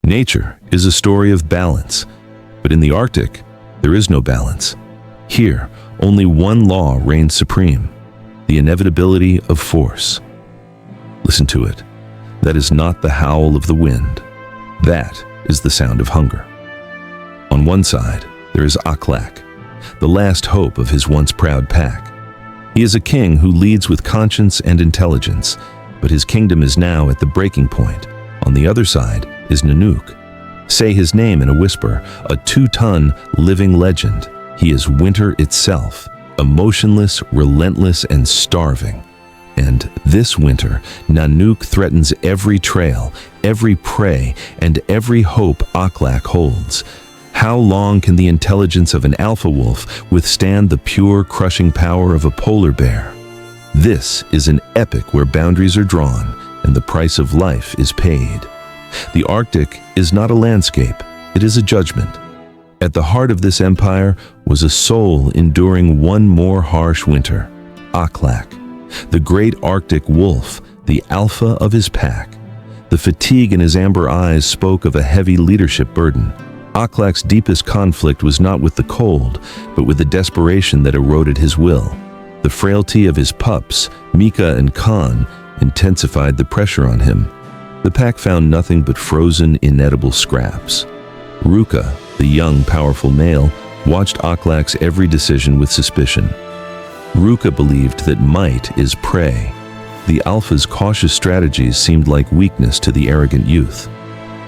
Nature is a story of balance, but in the Arctic, there is no balance. Here, only one law reigns supreme: the inevitability of force. Listen to it. That is not the howl of the wind. That is the sound of hunger. On one side, there is Aklak, the last hope of his once proud pack. He is a king who leads with conscience and intelligence, but his kingdom is now at the breaking point. On the other side is Nanuq. Say his name in a whisper, a 2-ton living legend. He is winter itself, emotionless, relentless, and starving. And this winter, Nanuq threatens every trail, every prey, and every hope Aklak holds. How long can the intelligence of an alpha wolf withstand the pure, crushing power of a polar bear? This is an epic where boundaries are drawn and the price of life is paid. The Arctic is not a landscape, it is a judgment. At the heart of this empire was a soul enduring one more harsh winter, Aklak, the great Arctic wolf, the alpha of his pack. The fatigue in his amber eyes spoke of a heavy leadership burden. Aklak's deepest conflict was not with the cold, but with the desperation that eroded his will. The frailty of his pups, Mika and Khan, intensified the pressure on him. The pack found nothing but frozen, inedible scraps. Ruka, the young, powerful male, watched Aklak's every decision with suspicion. Ruka believed that might is prey. The alpha's cautious strategies seemed like weakness to the arrogant youth.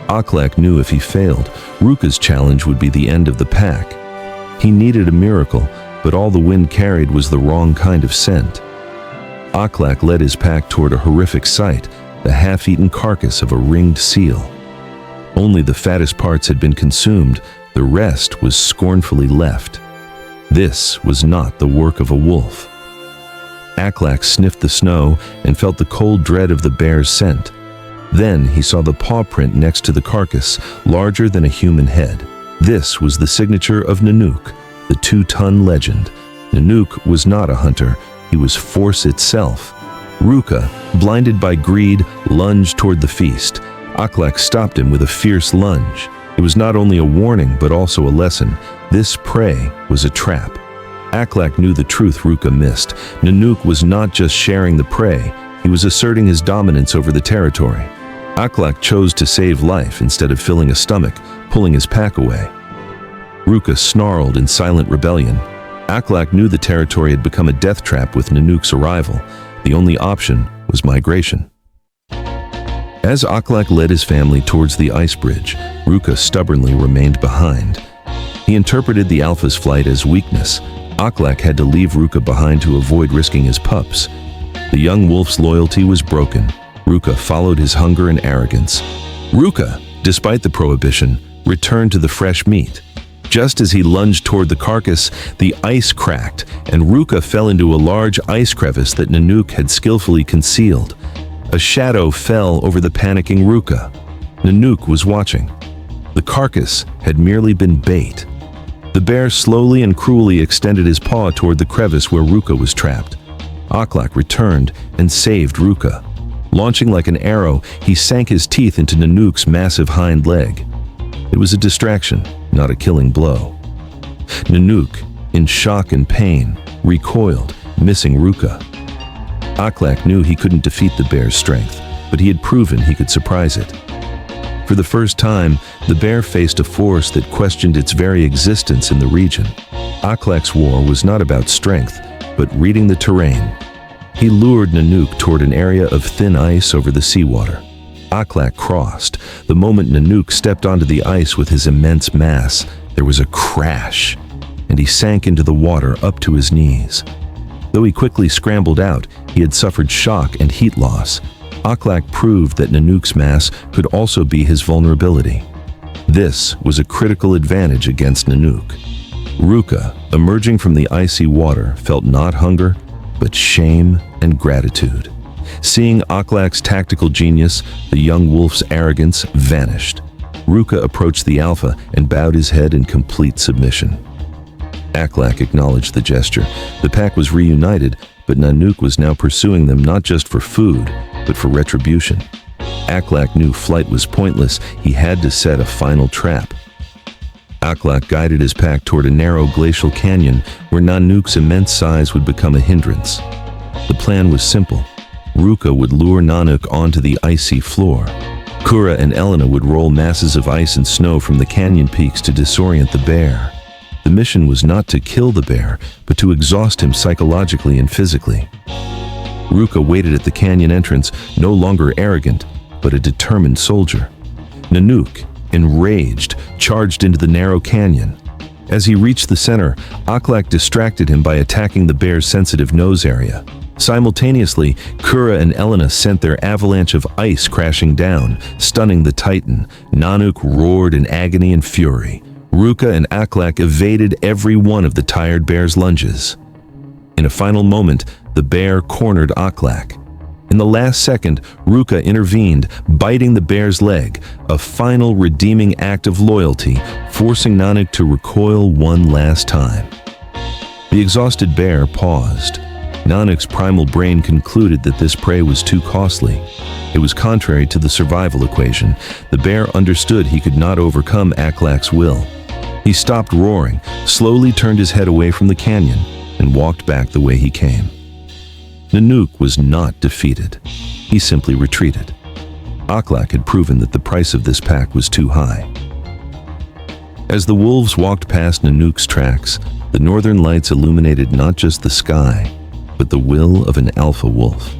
Aklak knew if he failed, Ruka's challenge would be the end of the pack. He needed a miracle, but all the wind carried was the wrong kind of scent. Aklak led his pack toward a horrific sight, the half-eaten carcass of a ringed seal. Only the fattest parts had been consumed, the rest was scornfully left. This was not the work of a wolf. Aklak sniffed the snow and felt the cold dread of the bear's scent. Then he saw the paw print next to the carcass, larger than a human head. This was the signature of Nanuq, the 2-ton legend. Nanuq was not a hunter, he was force itself. Ruka, blinded by greed, lunged toward the feast. Aklak stopped him with a fierce lunge. It was not only a warning, but also a lesson. This prey was a trap. Aklak knew the truth Ruka missed. Nanuq was not just sharing the prey, he was asserting his dominance over the territory. Aklak chose to save life instead of filling a stomach, pulling his pack away. Ruka snarled in silent rebellion. Aklak knew the territory had become a death trap with Nanuq's arrival. The only option was migration. As Aklak led his family towards the ice bridge, Ruka stubbornly remained behind. He interpreted the alpha's flight as weakness. Aklak had to leave Ruka behind to avoid risking his pups. The young wolf's loyalty was broken. Ruka followed his hunger and arrogance. Ruka, despite the prohibition, returned to the fresh meat. Just as he lunged toward the carcass, the ice cracked, and Ruka fell into a large ice crevice that Nanuq had skillfully concealed. A shadow fell over the panicking Ruka. Nanuq was watching. The carcass had merely been bait. The bear slowly and cruelly extended his paw toward the crevice where Ruka was trapped. Aklak returned and saved Ruka. Launching like an arrow, he sank his teeth into Nanuq's massive hind leg. It was a distraction, not a killing blow. Nanuq, in shock and pain, recoiled, missing Ruka. Aklak knew he couldn't defeat the bear's strength, but he had proven he could surprise it. For the first time, the bear faced a force that questioned its very existence in the region. Aklak's war was not about strength, but reading the terrain. He lured Nanuq toward an area of thin ice over the seawater. Aklak crossed. The moment Nanuq stepped onto the ice with his immense mass, there was a crash, and he sank into the water up to his knees. Though he quickly scrambled out, he had suffered shock and heat loss. Aklak proved that Nanuq's mass could also be his vulnerability. This was a critical advantage against Nanuq. Ruka, emerging from the icy water, felt not hunger, but shame and gratitude. Seeing Aklak's tactical genius, the young wolf's arrogance vanished. Ruka approached the alpha and bowed his head in complete submission. Aklak acknowledged the gesture. The pack was reunited, but Nanuq was now pursuing them not just for food, but for retribution. Aklak knew flight was pointless. He had to set a final trap. Aklak guided his pack toward a narrow glacial canyon where Nanuq's immense size would become a hindrance. The plan was simple. Ruka would lure Nanuq onto the icy floor. Kura and Elena would roll masses of ice and snow from the canyon peaks to disorient the bear. The mission was not to kill the bear, but to exhaust him psychologically and physically. Ruka waited at the canyon entrance, no longer arrogant, but a determined soldier. Nanuq, enraged, charged into the narrow canyon. As he reached the center, Aklak distracted him by attacking the bear's sensitive nose area. Simultaneously, Kura and Elena sent their avalanche of ice crashing down, stunning the titan. Nanuq roared in agony and fury. Ruka and Aklak evaded every one of the tired bear's lunges. In a final moment, the bear cornered Aklak. In the last second, Ruka intervened, biting the bear's leg, a final redeeming act of loyalty, forcing Nanuq to recoil one last time. The exhausted bear paused. Nanuq's primal brain concluded that this prey was too costly. It was contrary to the survival equation. The bear understood he could not overcome Aklak's will. He stopped roaring, slowly turned his head away from the canyon, and walked back the way he came. Nanuq was not defeated. He simply retreated. Aklak had proven that the price of this pack was too high. As the wolves walked past Nanuq's tracks, the northern lights illuminated not just the sky, but the will of an alpha wolf.